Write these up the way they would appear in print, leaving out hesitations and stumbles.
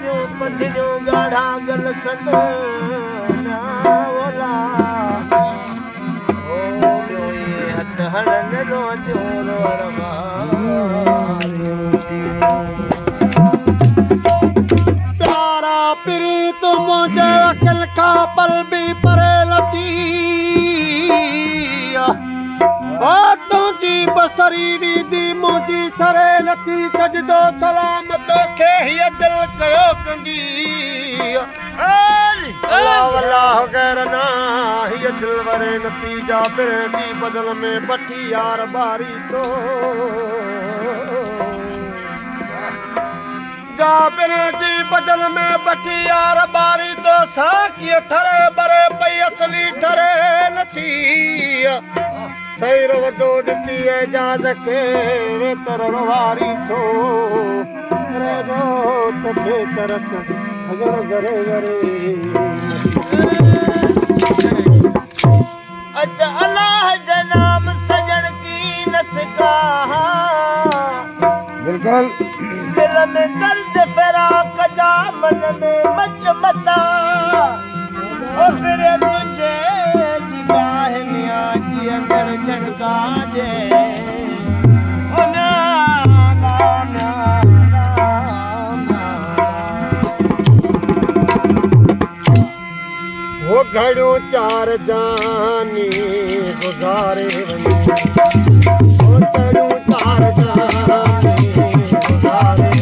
जो पथिरियूं ॻाढ़ा गल सन ओला ओ ॿियो हथ हणनि रोज़ प्यारा पिरी तूं मुंहिंजे अकिल खां पल बि परे लथी तुंहिंजी बसरी ॾींदी मुंहिंजी सरे लथी सजदो सलाम तोखे हीअ दिल कयो कंदी अलाह गैर ना हीअ दिल वरे नथी जा पिरे बदल में बठी यार बारी तो जा पिरे जी बदल में बठी यार बारी तो सा कीअं ठरे बरे पई असली ठरे नथी सैर वॾो ॾिसी एजाज़ खे वेतर रवारी थो रे दोस्त बेतरस सजण ज़रे ज़रे अच्छा अल्लाह जा नाम सजण की नसका बिल्कुल दिल में दर्द फिराक जा मन में मच मता ओ फिर तुझे जी बाह में आजी अंदर झड़का दे ओ ना ना ना वो घड़ो चार जानी गुजारे वञे वो घड़ो चार जानी गुजारे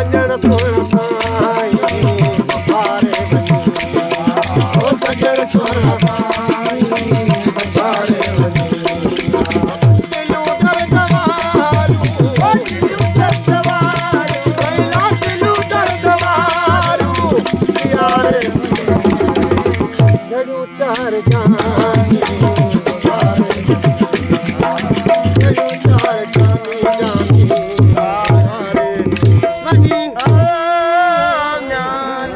सजण सोण साईं बहारे ओ सजण सोण साईं बहारे दिलूं दर्दवारू ओ दिलूं दर्दवारू कैला दिलूं दर्दवारू यारे जड़ू चार जान